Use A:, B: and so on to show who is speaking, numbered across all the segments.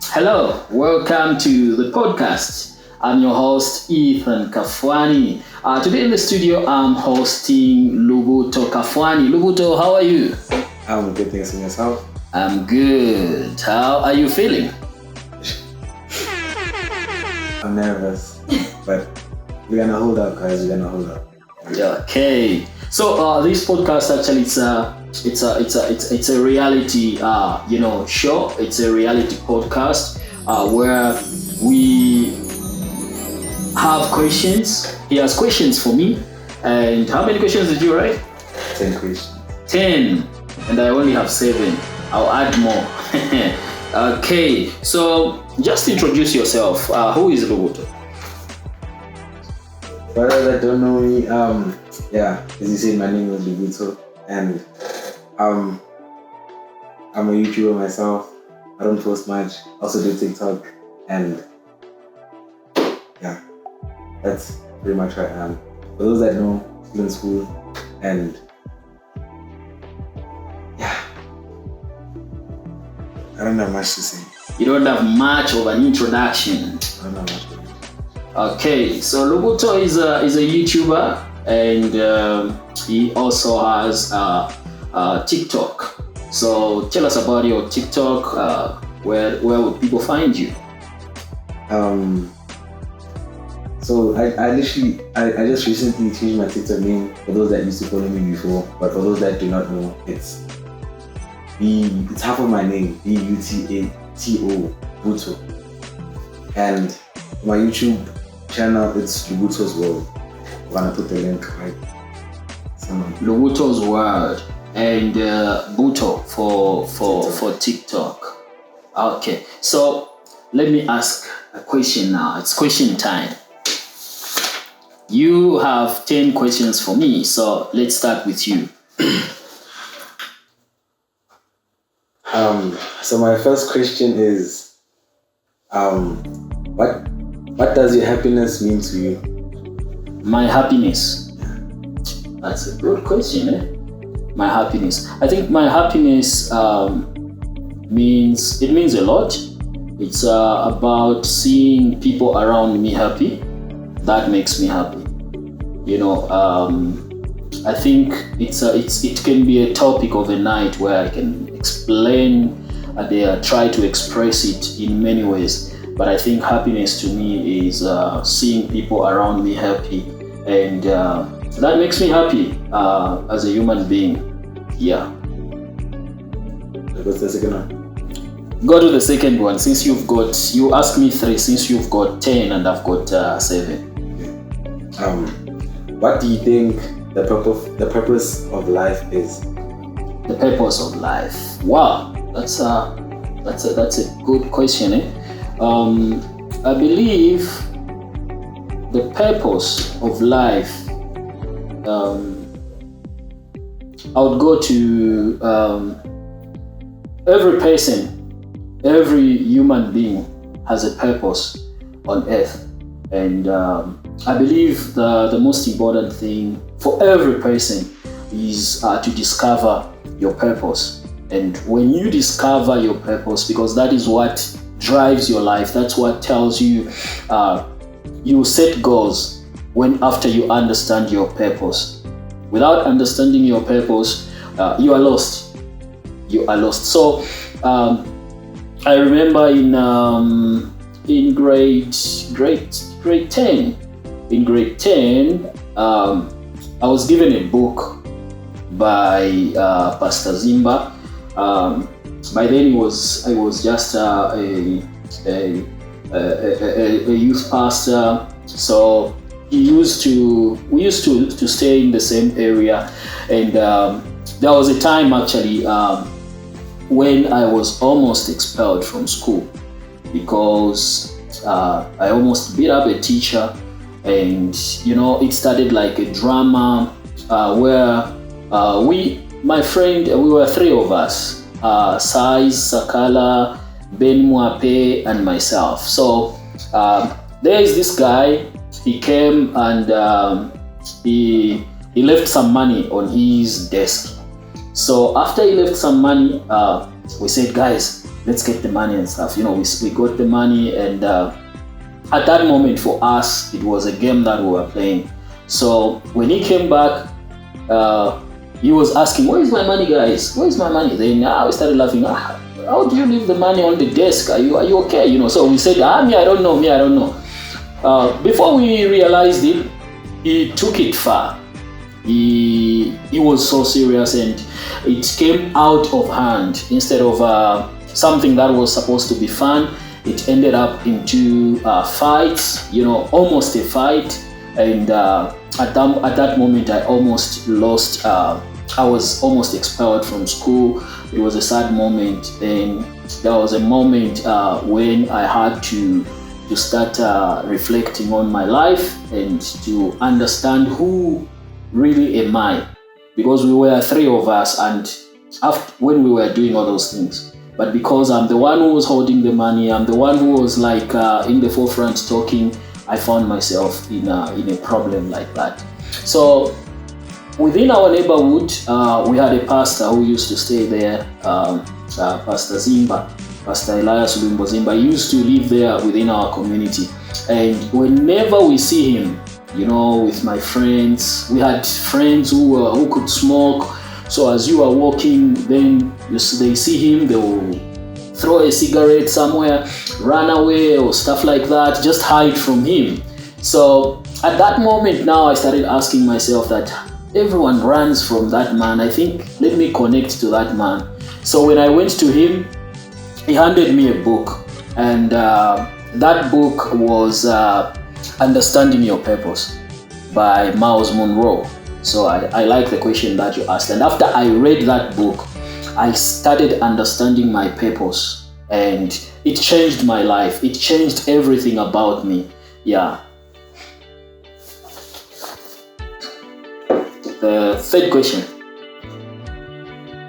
A: Hello, welcome to the podcast. I'm your host, Ethan Kafwani. Today in the studio, I'm hosting Lubuto Kafwani. Lubuto, how are you?
B: I'm good, thanks, and yourself?
A: I'm good. How are you feeling?
B: I'm nervous, but we're gonna hold up, guys. We're gonna hold up.
A: Okay. So this podcast actually it's a reality show. It's a reality podcast where we have questions. He has questions for me. And how many questions did you write?
B: 10 questions.
A: 10. And I only have 7. I'll add more. Okay. So just introduce yourself. Who is Lubuto?
B: For those that don't know me, as you said, my name is Lubuto, and I'm a YouTuber myself. I don't post much. I also do TikTok, and yeah, that's pretty much who I am. For those that know, still in school, and yeah, I don't have much to say.
A: You don't have much of an introduction.
B: I don't have much to say.
A: Okay, so Lubuto is a YouTuber, and he also has TikTok. So tell us about your TikTok. Where would people find you?
B: So I just recently changed my TikTok name for those that used to follow me before, but for those that do not know, it's half of my name, Buto, Buto, and my YouTube channel, it's Lubuto's World. I'm gonna put the link right somewhere.
A: Lubuto's World and Buto for TikTok. Okay, so let me ask a question now. It's question time. You have 10 questions for me, so let's start with you.
B: So my first question is, what does your happiness mean to you?
A: My happiness. That's a good question, eh? My happiness. I think my happiness means a lot. It's about seeing people around me happy. That makes me happy. I think it can be a topic of a night where I can explain and try to express it in many ways. But I think happiness to me is seeing people around me happy, and that makes me happy as a human being. Yeah.
B: What's the second one?
A: Go to the second one. Since you asked me 3, since you've got 10 and I've got 7.
B: What do you think the purpose of life is?
A: The purpose of life. Wow, that's a good question, eh? I believe the purpose of life. I would go to every person, every human being has a purpose on earth, and I believe the most important thing for every person is to discover your purpose. And when you discover your purpose, because that is what drives your life, that's what tells you you set goals after you understand your purpose. Without understanding your purpose, you are lost. So I remember in grade 10. In grade 10, I was given a book by Pastor Zimba. By then I was just a youth pastor. So we used to stay in the same area, and there was a time actually when I was almost expelled from school because I almost beat up a teacher, and it started like a drama where my friend, we were 3 of us, Sai, Sakala, Ben Mwape, and myself. So there is this guy. He came and he left some money on his desk. So after he left some money, we said, guys, let's get the money and stuff. We got the money, and at that moment for us, it was a game that we were playing. So when he came back, he was asking, "Where is my money, guys? Where is my money?" Then we started laughing. How do you leave the money on the desk? Are you okay? So we said, me, I don't know. Before we realized it, he took it far. He was so serious, and it came out of hand. Instead of something that was supposed to be fun, it ended up into fights, almost a fight. And at that moment, I almost lost. I was almost expelled from school. It was a sad moment, and there was a moment when I had to start reflecting on my life and to understand who really am I, because we were three of us, and when we were doing all those things, but because I'm the one who was holding the money, I'm the one who was like in the forefront talking, I found myself in a problem like that. So within our neighborhood, we had a pastor who used to stay there, Pastor Elias Lumbo Zimba. He used to live there within our community, and whenever we see him, with my friends, we had friends who could smoke. So as you are walking, then they see him, they will throw a cigarette somewhere, run away or stuff like that, just hide from him. So at that moment now, I started asking myself that everyone runs from that man. I think, let me connect to that man. So when I went to him, he handed me a book, and that book was Understanding Your Purpose by Miles Monroe. So I like the question that you asked. And after I read that book, I started understanding my purpose, and it changed my life. It changed everything about me. Yeah. The third question.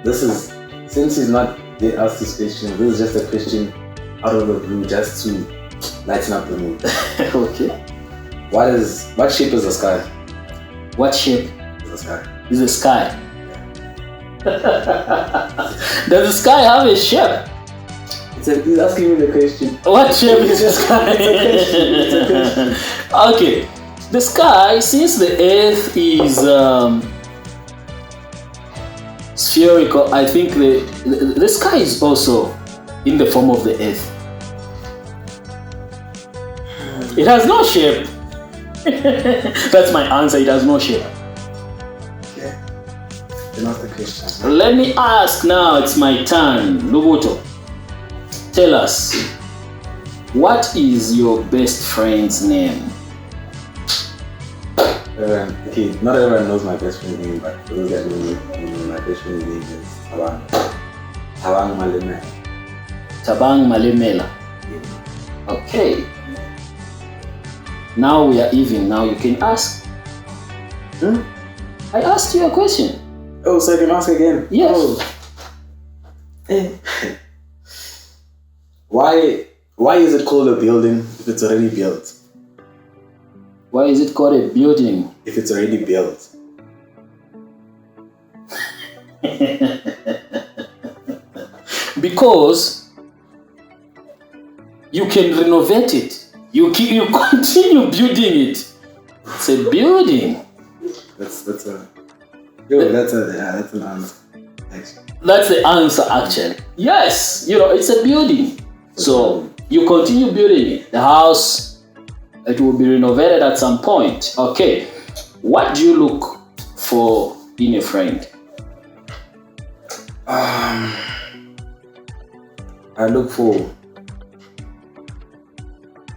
B: Since he's not asked this question, this is just a question out of the blue, just to lighten up the mood.
A: Okay.
B: What shape is the sky?
A: What shape
B: is the sky?
A: Is the sky? Does the sky have a shape?
B: He's asking me the question.
A: What shape is the sky?
B: It's a question.
A: Okay. The sky, since the earth is spherical, I think the sky is also in the form of the earth. It has no shape. That's my answer. It has no shape.
B: Okay. You're not the question.
A: Let me ask now. It's my turn. Lubuto, tell us, what is your best friend's name?
B: Okay, not everyone knows my best friend's name, but for those that don't know, my best friend's name is Tabang Malemela.
A: Tabang Malemela. Okay. Now we are even. Now you can ask. I asked you a question.
B: Oh, so I can ask again?
A: Yes.
B: Oh. Why is it called a building if it's already built?
A: Why is it called a building?
B: If it's already built.
A: Because you can renovate it. You continue building it. It's a building.
B: That's an answer. Actually.
A: That's the answer, actually. Yes, it's a building. So you continue building it. The house, it will be renovated at some point. Okay. What do you look for in a friend?
B: I look for.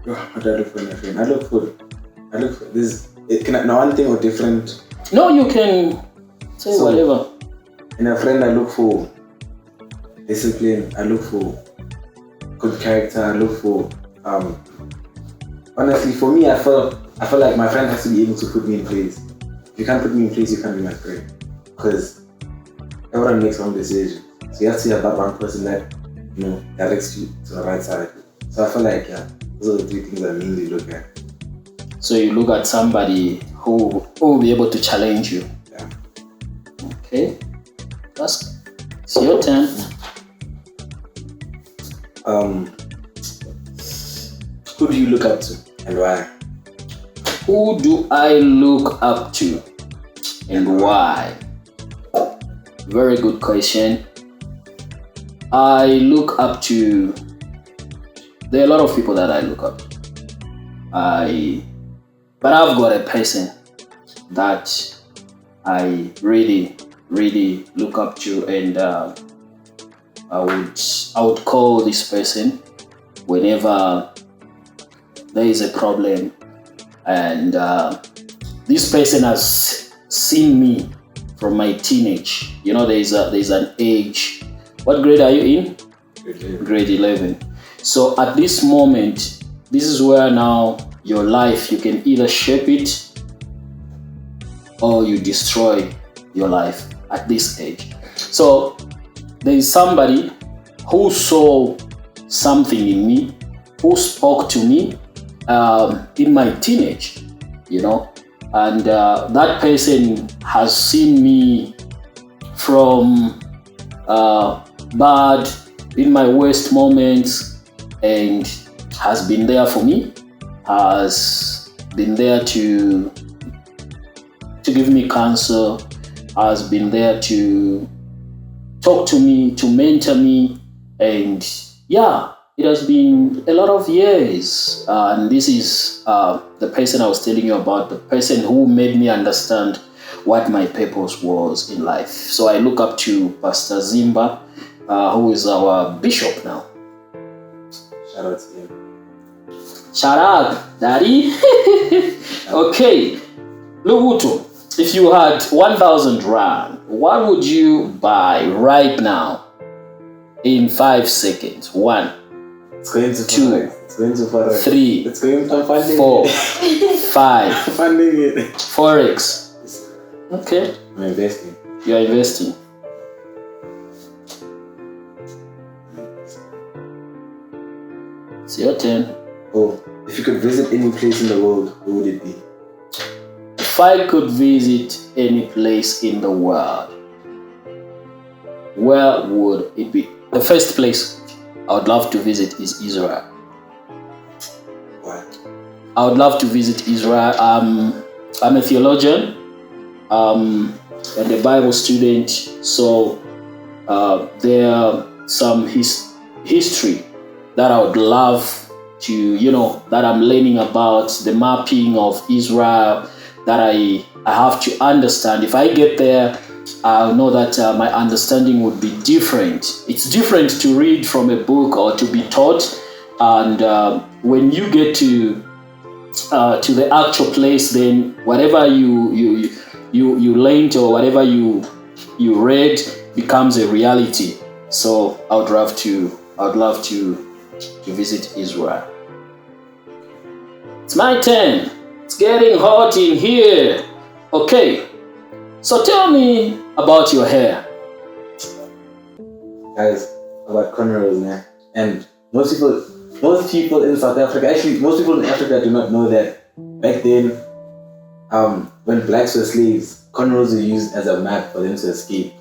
B: What do I look for in a friend? I look for this. Can I know one thing or different?
A: No, you can say whatever.
B: In a friend, I look for discipline. I look for good character. I look for honestly, for me, I feel like my friend has to be able to put me in place. If you can't put me in place, you can't be my friend. Because everyone makes wrong decisions. So you have to have that one person that directs you to the right side. So I feel like those are the three things I mainly look at.
A: So you look at somebody who will be able to challenge you.
B: Yeah.
A: Okay. It's your turn.
B: Who do you look up to and why?
A: Who do I look up to and why? Very good question. I look up to. There are a lot of people that I look up to. But I've got a person that I really, really look up to, and I would call this person whenever there is a problem, and this person has seen me from my teenage. You know, there's an age. What grade are you in? Grade 11. So at this moment, this is where now your life, you can either shape it or you destroy your life at this age. So there is somebody who saw something in me, who spoke to me in my teenage, you know, and that person has seen me from bad in my worst moments and has been there for me, has been there to give me counsel, has been there to talk to me, to mentor me, and yeah, it has been a lot of years. And this is the person I was telling you about, the person who made me understand what my purpose was in life. So I look up to Pastor Zimba, who is our bishop now.
B: Shout out to him.
A: Shout out, Daddy. Okay, Lubuto, if you had 1,000 rand, what would you buy right now in 5 seconds? 1,
B: It's going to
A: 2,
B: It's going to Forex.
A: 3,
B: It's going to funding
A: 4,
B: it.
A: 5.
B: Funding it.
A: Forex. Okay,
B: I'm investing.
A: you are investing. It's your turn.
B: Oh, if you could visit any place in the world, where would it be?
A: If I could visit any place in the world, where would it be? The first place I would love to visit is Israel.
B: Why?
A: I would love to visit Israel. I'm a theologian and a Bible student, so there are some history that I would love to, that I'm learning about, the mapping of Israel that I have to understand. If I get there, I'll know that my understanding would be different. It's different to read from a book or to be taught, and when you get to the actual place, then whatever you learned or whatever you read becomes a reality. So I would love to visit Israel. It's my turn. It's getting hot in here. Okay, so tell me about your hair.
B: Guys, about cornrows, man. And most people in South Africa, actually, most people in Africa do not know that back then, when blacks were slaves, cornrows were used as a map for them to escape.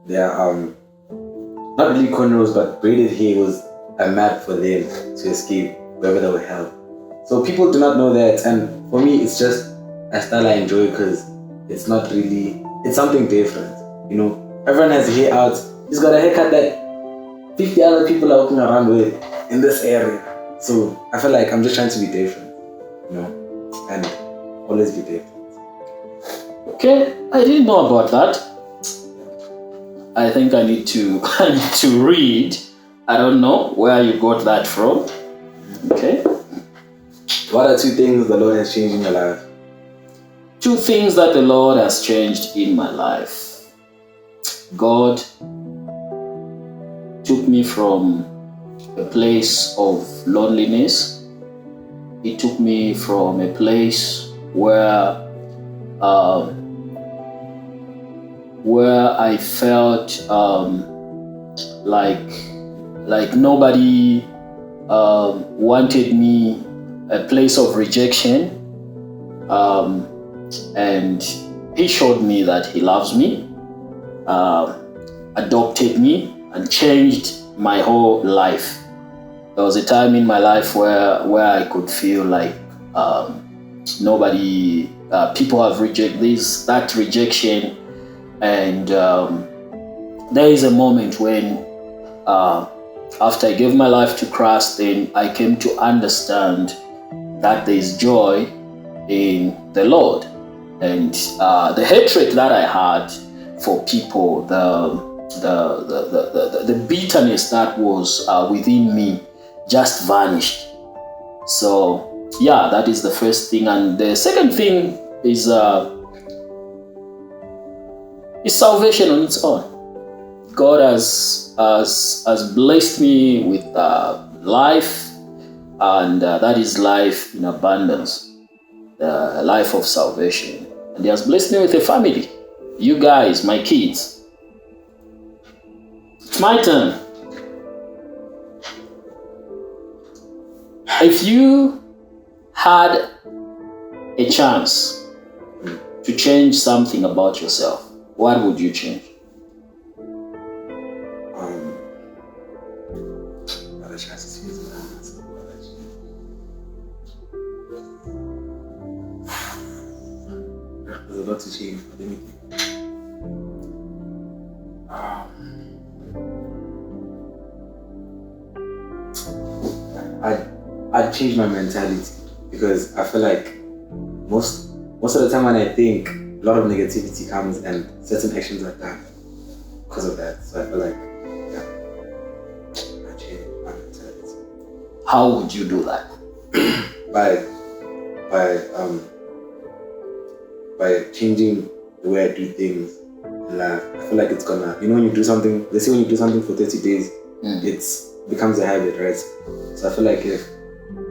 B: Their not really cornrows, but braided hair was a map for them to escape wherever they were held. So people do not know that, and for me, it's just a style I enjoy because it's not really, it's something different. Everyone has hair out. He's got a haircut that 50 other people are walking around with in this area. So I feel like I'm just trying to be different, and always be different.
A: Okay, I didn't know about that. I think I need to read. I don't know where you got that from. Okay.
B: What are 2 things the Lord has changed in your life?
A: 2 things that the Lord has changed in my life. God took me from a place of loneliness. He took me from a place where I felt like nobody wanted me, a place of rejection, and He showed me that He loves me, adopted me, and changed my whole life. There was a time in my life where I could feel like nobody, people have rejected that rejection, and there is a moment when after I gave my life to Christ, then I came to understand that there is joy in the Lord, and the hatred that I had for people, the bitterness that was within me just vanished. So yeah, that is the first thing. And the second thing is salvation on its own. God has blessed me with life, and that is life in abundance, the life of salvation. And He has blessed me with a family. You guys, my kids. It's my turn. If you had a chance to change something about yourself, what would you change?
B: There's a lot to change. Let me think. I'd change my mentality, because I feel like most of the time when I think, a lot of negativity comes and certain actions are done because of that. So I feel like, yeah, I'd change my mentality.
A: How would you do that?
B: by changing the way I do things in life. I feel like it's gonna, when you do something, let's say when you do something for 30 days, it becomes a habit, right? So I feel like if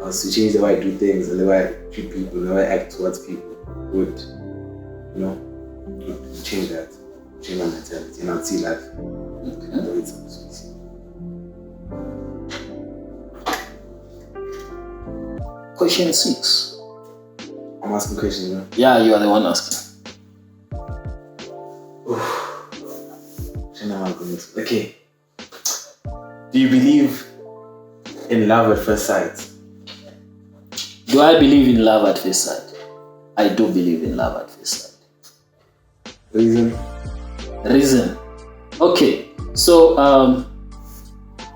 B: I was to change the way I do things and the way I treat people, the way I act towards people, would change that, change my mentality, and I'd see life the way it's supposed to be.
A: Question 6.
B: I'm asking questions,
A: Yeah, you are the one asking.
B: Okay. Do you believe in love at first sight?
A: Do I believe in love at first sight? I do believe in love at first sight. Reason. Okay. So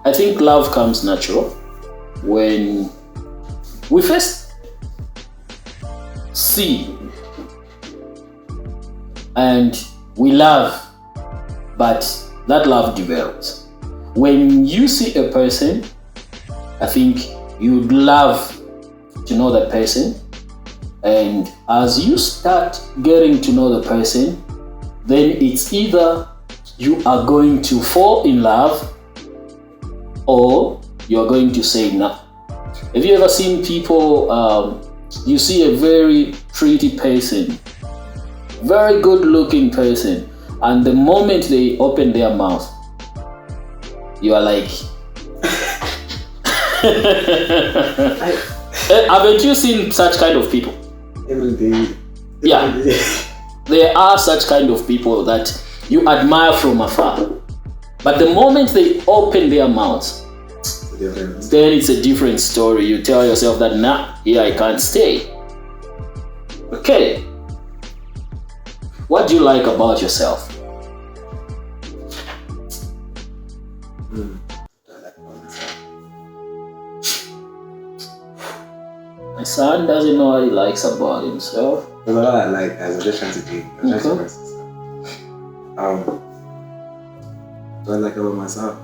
A: I think love comes natural when we first see and we love, but that love develops. When you see a person, I think you'd love to know the person, and as you start getting to know the person, then it's either you are going to fall in love or you're going to say no. Have you ever seen people, you see a very pretty person, very good looking person, and the moment they open their mouth, you are like, haven't you seen such kind of people?
B: Every day.
A: Yeah. There are such kind of people that you admire from afar. But the moment they open their mouths, then it's a different story. You tell yourself that, nah, here I can't stay. Okay. What do you like about yourself? My son doesn't know what he likes about himself.
B: There's a lot I like, guys. I'm just trying to think. I'm trying to express myself. What do I like about myself?